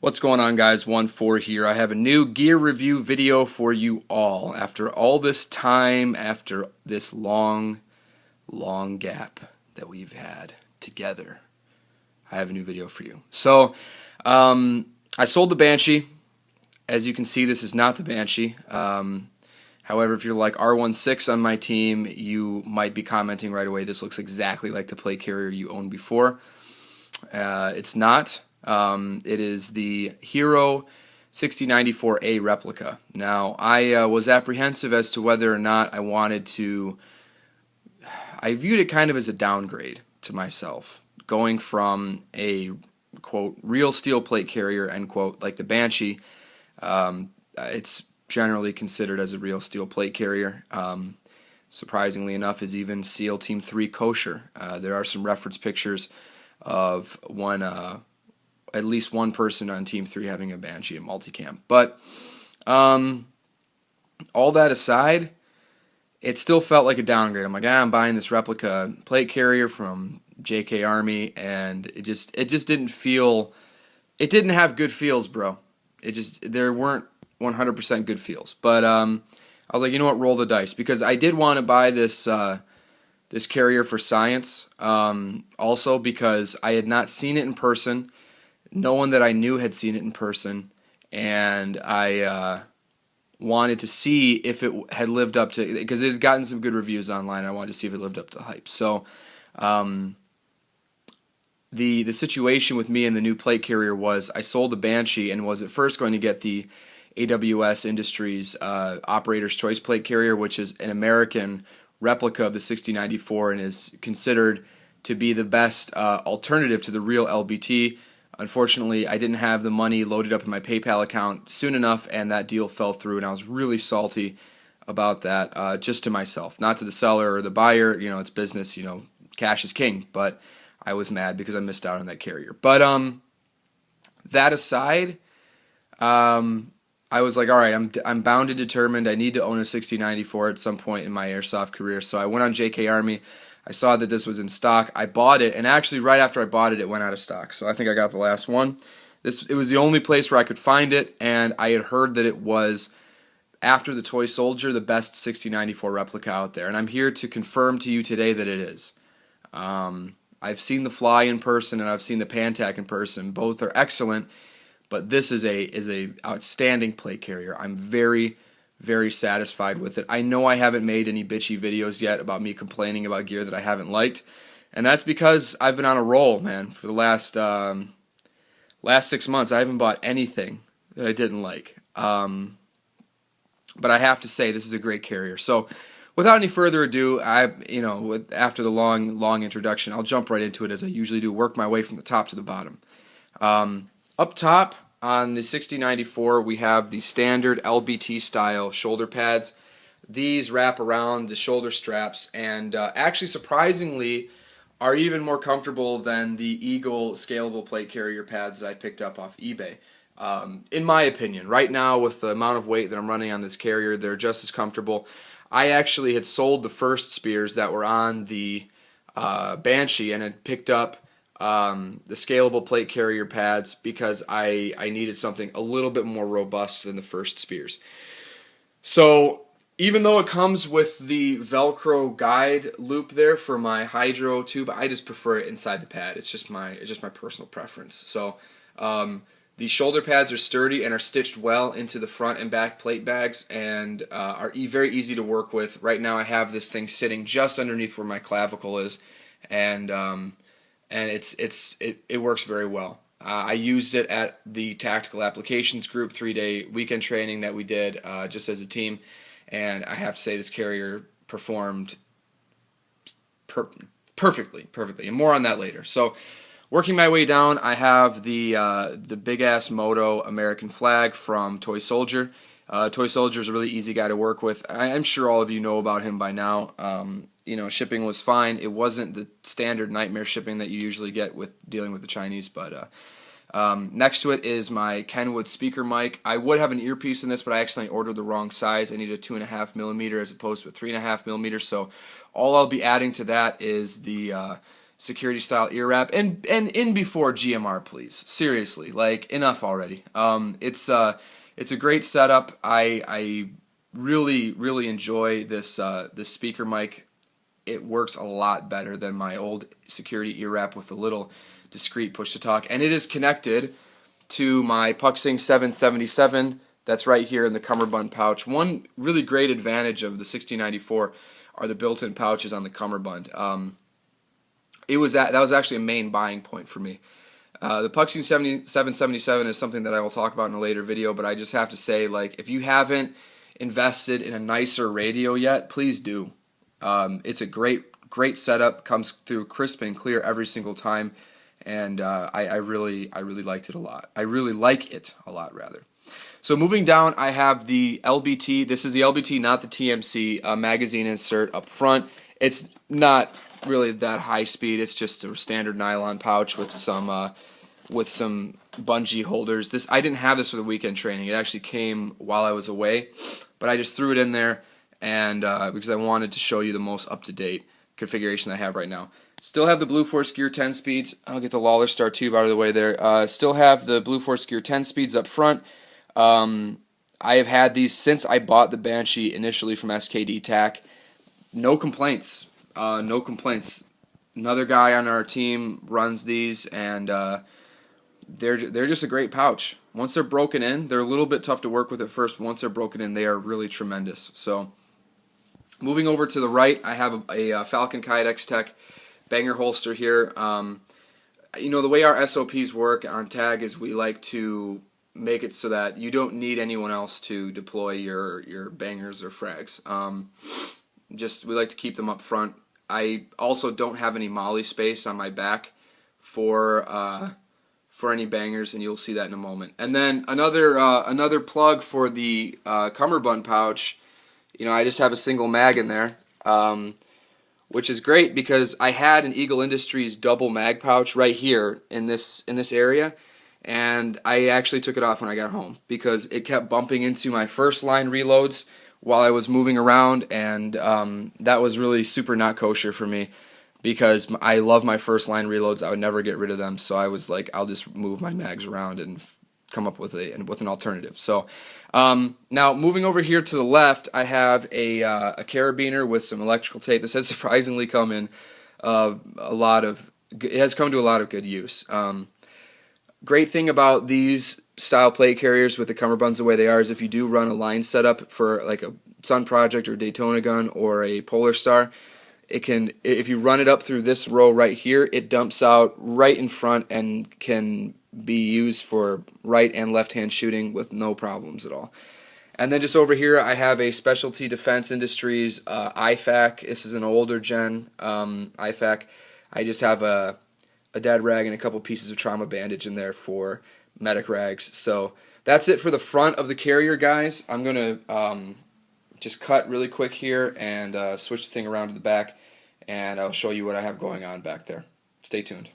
What's going on, guys? 1-4 here. I have a new gear review video for you all. After all this time, after this long gap that we've had together, I have a new video for you. So, I sold the Banshee. As you can see, this is not the Banshee. However, if you're like R16 on my team, you might be commenting right away, this looks exactly like the plate carrier you owned before. It's not. It is the Hero 6094A replica. Now, I was apprehensive as to whether or not I wanted to. I viewed it kind of as a downgrade to myself, going from a, quote, real steel plate carrier, end quote, like the Banshee. It's generally considered as a real steel plate carrier. Surprisingly enough, is even SEAL Team 3 kosher. There are some reference pictures of at least one person on Team 3 having a Banshee at multicam. But all that aside, it still felt like a downgrade. I'm like, I'm buying this replica plate carrier from JK Army, and it just didn't feel. It didn't have good feels, bro. There weren't 100% good feels. But I was like, you know what, roll the dice, because I did want to buy this this carrier for science. Also because I had not seen it in person. No one that I knew had seen it in person, and I wanted to see if it had lived up to, because it had gotten some good reviews online. I wanted to see if it lived up to the hype. So the situation with me and the new plate carrier was I sold the Banshee and was at first going to get the AWS Industries Operator's Choice plate carrier, which is an American replica of the 6094 and is considered to be the best alternative to the real LBT. Unfortunately, I didn't have the money loaded up in my PayPal account soon enough, and that deal fell through, and I was really salty about that, just to myself, not to the seller or the buyer. You know, it's business, you know, cash is king, but I was mad because I missed out on that carrier. But that aside, I was like, all right, I'm bound and determined. I need to own a 6094 at some point in my airsoft career, so I went on JK Army. I saw that this was in stock. I bought it, and actually right after I bought it, it went out of stock. So I think I got the last one. It was the only place where I could find it, and I had heard that it was, after the Toy Soldier, the best 6094 replica out there. And I'm here to confirm to you today that it is. I've seen the Fly in person, and I've seen the Pantac in person. Both are excellent, but this is a outstanding plate carrier. I'm very satisfied with it. I know I haven't made any bitchy videos yet about me complaining about gear that I haven't liked, and that's because I've been on a roll, man. For the last 6 months, I haven't bought anything that I didn't like. But I have to say, this is a great carrier. So, without any further ado, after the long introduction, I'll jump right into it as I usually do. Work my way from the top to the bottom. Up top, on the 6094, we have the standard LBT style shoulder pads. These wrap around the shoulder straps and actually surprisingly are even more comfortable than the Eagle scalable plate carrier pads that I picked up off eBay. In my opinion, right now with the amount of weight that I'm running on this carrier, they're just as comfortable. I actually had sold the first spears that were on the Banshee and had picked up the scalable plate carrier pads because I needed something a little bit more robust than the first spears. So even though it comes with the Velcro guide loop there for my hydro tube, I just prefer it inside the pad. It's just my personal preference. So the shoulder pads are sturdy and are stitched well into the front and back plate bags and are very easy to work with. Right now I have this thing sitting just underneath where my clavicle is, and it works very well. I used it at the Tactical Applications Group 3-day weekend training that we did just as a team, and I have to say this carrier performed perfectly, and more on that later. So, working my way down, I have the big ass Moto American flag from Toy Soldier. Toy Soldier is a really easy guy to work with. I'm sure all of you know about him by now. Shipping was fine. It wasn't the standard nightmare shipping that you usually get with dealing with the Chinese, but next to it is my Kenwood speaker mic. I would have an earpiece in this, but I accidentally ordered the wrong size. I need a 2.5 millimeter as opposed to a 3.5 millimeter, so all I'll be adding to that is the security style ear wrap, and in before GMR, please. Seriously, like, enough already. It's a great setup. I really enjoy this speaker mic. It works a lot better than my old security ear wrap with a little discreet push to talk, and it is connected to my Puxing 777 that's right here in the cummerbund pouch. One really great advantage of the 1694 are the built-in pouches on the cummerbund. That was actually a main buying point for me. The Puxing 777 is something that I will talk about in a later video, but I just have to say, like, if you haven't invested in a nicer radio yet, please do. It's a great setup, comes through crisp and clear every single time, and I really liked it a lot. I really like it a lot, rather. So moving down, I have the LBT. This is the LBT, not the TMC magazine insert up front. It's not really that high speed. It's just a standard nylon pouch with some bungee holders. I didn't have this for the weekend training. It actually came while I was away, but I just threw it in there and because I wanted to show you the most up-to-date configuration I have right now. Still have the Blue Force Gear 10 speeds. I'll get the Lawler Star tube out of the way there. Still have the Blue Force Gear 10 speeds up front. I have had these since I bought the Banshee initially from SKD TAC. No complaints. No complaints. Another guy on our team runs these, and they're just a great pouch. Once they're broken in, they're a little bit tough to work with at first, but once they're broken in, they are really tremendous. So, moving over to the right, I have a Falcon Kydex Tech banger holster here. You know, the way our SOPs work on TAG is we like to make it so that you don't need anyone else to deploy your bangers or frags. We like to keep them up front. I also don't have any molly space on my back for any bangers, and you'll see that in a moment. And then another plug for the cummerbund pouch. You know, I just have a single mag in there, which is great because I had an Eagle Industries double mag pouch right here in this area, and I actually took it off when I got home because it kept bumping into my first line reloads while I was moving around, and that was really super not kosher for me because I love my first line reloads. I would never get rid of them, so I was like, I'll just move my mags around and come up with an alternative. So now moving over here to the left, I have a carabiner with some electrical tape. This has surprisingly come in it has come to a lot of good use. Great thing about these style plate carriers with the cummerbunds the way they are is if you do run a line setup for like a Sun Project or Daytona gun or a Polar Star, if you run it up through this row right here, it dumps out right in front and can be used for right and left hand shooting with no problems at all. And then just over here I have a Specialty Defense Industries IFAK. This is an older gen IFAK. I just have a dead rag and a couple pieces of trauma bandage in there for medic rags. So that's it for the front of the carrier, guys. I'm going to just cut really quick here and switch the thing around to the back, and I'll show you what I have going on back there. Stay tuned.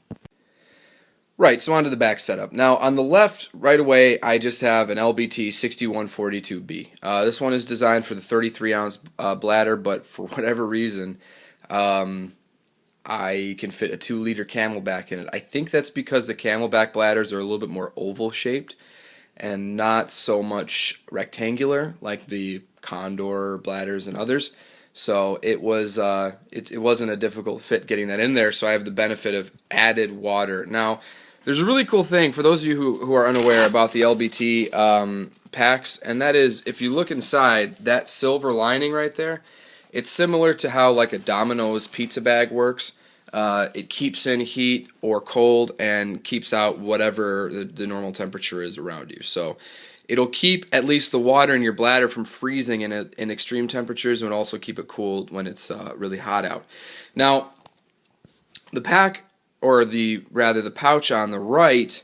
Right, so on to the back setup. Now, on the left, right away, I just have an LBT 6142B. This one is designed for the 33-ounce bladder, but for whatever reason, I can fit a 2-liter Camelback in it. I think that's because the Camelback bladders are a little bit more oval-shaped and not so much rectangular like the Condor bladders and others. So it wasn't a difficult fit getting that in there, so I have the benefit of added water. Now, there's a really cool thing for those of you who are unaware about the LBT packs, and that is if you look inside, that silver lining right there, it's similar to how like a Domino's pizza bag works. It keeps in heat or cold and keeps out whatever the normal temperature is around you. So it'll keep at least the water in your bladder from freezing in extreme temperatures, and it'll also keep it cool when it's really hot out. Now, the pack, or the pouch on the right,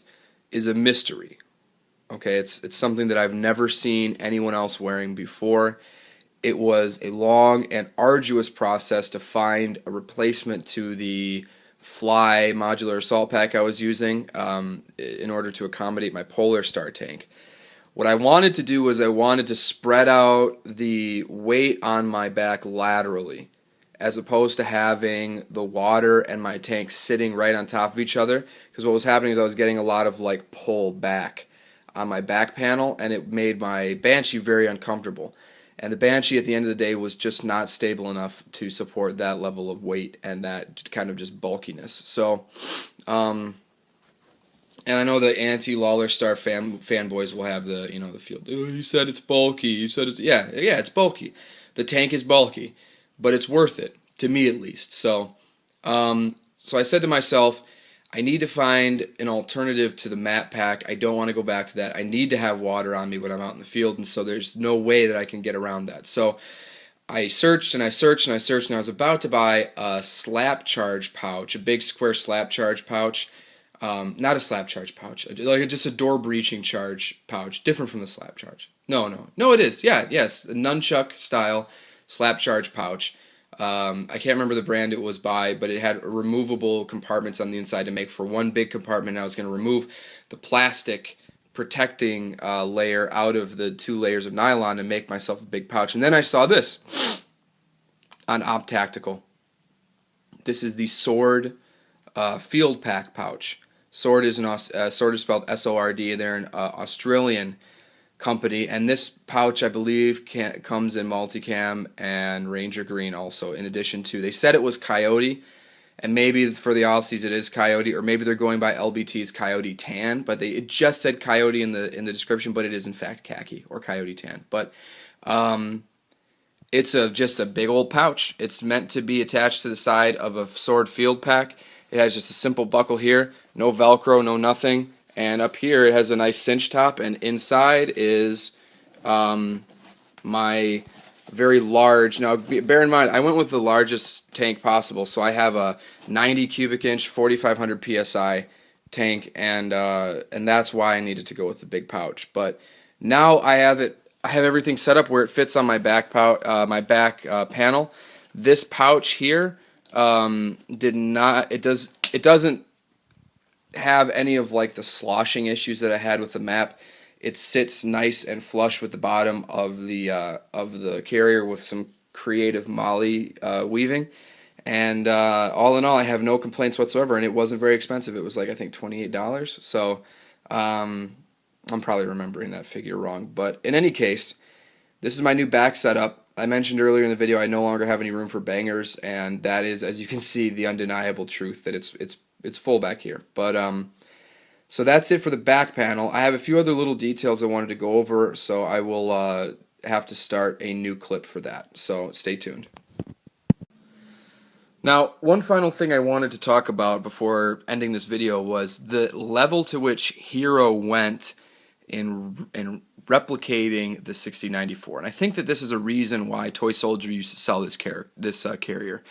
is a mystery. Okay, it's something that I've never seen anyone else wearing before. It was a long and arduous process to find a replacement to the Fly modular assault pack I was using in order to accommodate my Polar Star tank. What I wanted to do was I wanted to spread out the weight on my back laterally as opposed to having the water and my tank sitting right on top of each other, because what was happening is I was getting a lot of like pull back on my back panel, and it made my Banshee very uncomfortable. And the Banshee at the end of the day was just not stable enough to support that level of weight and that kind of just bulkiness. So, and I know the anti-Lawler Star fanboys will have the, the field. Oh, you said it's bulky. You said it's it's bulky. The tank is bulky, but it's worth it to me at least. So I said to myself, I need to find an alternative to the map pack. I don't want to go back to that. I need to have water on me when I'm out in the field, and so there's no way that I can get around that. So I searched and I searched and I searched, and I was about to buy a slap charge pouch, a big square slap charge pouch. Not a slap charge pouch, like just a door breaching charge pouch, different from the slap charge. No, it is. Yes, a nunchuck style slap charge pouch. I can't remember the brand it was by, but it had removable compartments on the inside to make for one big compartment. I was going to remove the plastic protecting layer out of the 2 layers of nylon and make myself a big pouch. And then I saw this on Optactical. This is the Sword Field Pack pouch. Sword is Sword is spelled S-O-R-D. They're an Australian company, and this pouch I believe comes in multicam and Ranger Green also. In addition to, they said it was Coyote, and maybe for the Aussies it is Coyote, or maybe they're going by LBT's Coyote Tan, but it just said Coyote in the description, but it is in fact khaki or Coyote Tan. But it's just a big old pouch. It's meant to be attached to the side of a Sword Field Pack. It has just a simple buckle here, no Velcro, no nothing. And up here it has a nice cinch top, and inside is my very large. Now, bear in mind, I went with the largest tank possible, so I have a 90 cubic inch, 4,500 psi tank, and that's why I needed to go with the big pouch. But now I have everything set up where it fits on my back panel. This pouch here it doesn't have any of like the sloshing issues that I had with the map. It sits nice and flush with the bottom of the carrier with some creative molly weaving, and all in all, I have no complaints whatsoever. And it wasn't very expensive. It was like, I think, $28. So I'm probably remembering that figure wrong, but in any case, this is my new back setup. I mentioned earlier in the video I no longer have any room for bangers, and that is, as you can see, the undeniable truth that it's full back here. But so that's it for the back panel. I have a few other little details I wanted to go over, so I will have to start a new clip for that. So stay tuned. Now, one final thing I wanted to talk about before ending this video was the level to which Hero went in replicating the 6094. And I think that this is a reason why Toy Soldier used to sell this carrier.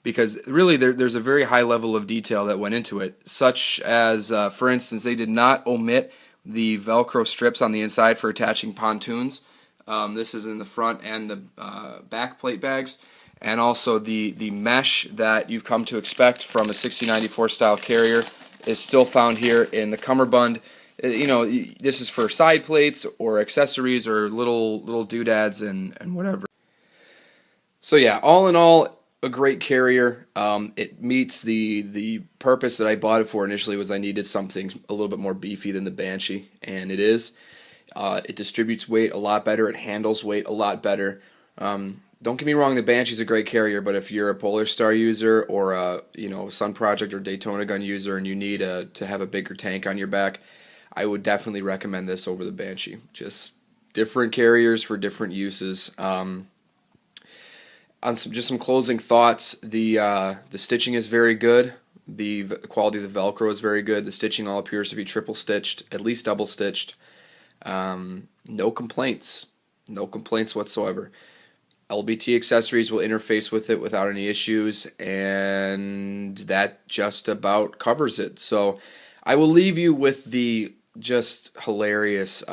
Because really there's a very high level of detail that went into it, such as, for instance, they did not omit the Velcro strips on the inside for attaching pontoons. This is in the front and the back plate bags, and also the mesh that you've come to expect from a 6094 style carrier is still found here in the cummerbund. This is for side plates or accessories or little doodads and whatever. So yeah, all in all, a great carrier. It meets the purpose that I bought it for initially. Was I needed something a little bit more beefy than the Banshee, and it is. It distributes weight a lot better. It handles weight a lot better. Don't get me wrong, the Banshee's a great carrier, but if you're a Polar Star user or a Sun Project or Daytona gun user and you need to have a bigger tank on your back, I would definitely recommend this over the Banshee. Just different carriers for different uses. On some closing thoughts, the stitching is very good. The quality of the Velcro is very good. The stitching all appears to be triple stitched, at least double stitched. No complaints. No complaints whatsoever. LBT accessories will interface with it without any issues, and that just about covers it. So I will leave you with the just hilarious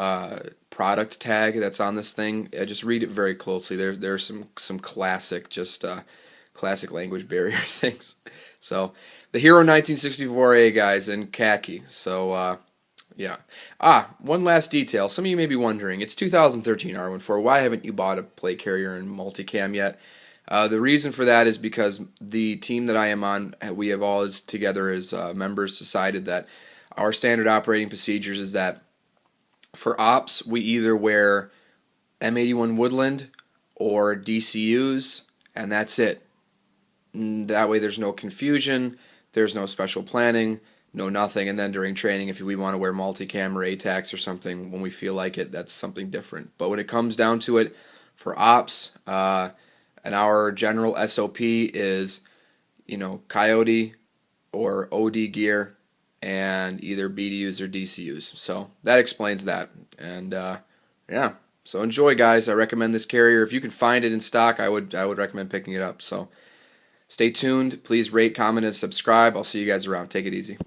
product tag that's on this thing. Just read it very closely. There's some classic classic language barrier things. So the Hero 1964A, guys, in khaki. So yeah. One last detail. Some of you may be wondering, it's 2013 R14. Why haven't you bought a plate carrier in multicam yet? The reason for that is because the team that I am on, we have all as together as members decided that our standard operating procedures is that for ops we either wear M81 Woodland or DCUs, and that's it. That way there's no confusion, there's no special planning, no nothing. And then during training, if we want to wear multicam or ATACs or something when we feel like it, that's something different. But when it comes down to it, for ops, and our general SOP is, Coyote or OD gear and either BDUs or DCUs. So that explains that. And yeah, so enjoy, guys. I recommend this carrier. If you can find it in stock, I would recommend picking it up. So stay tuned. Please rate, comment, and subscribe. I'll see you guys around. Take it easy.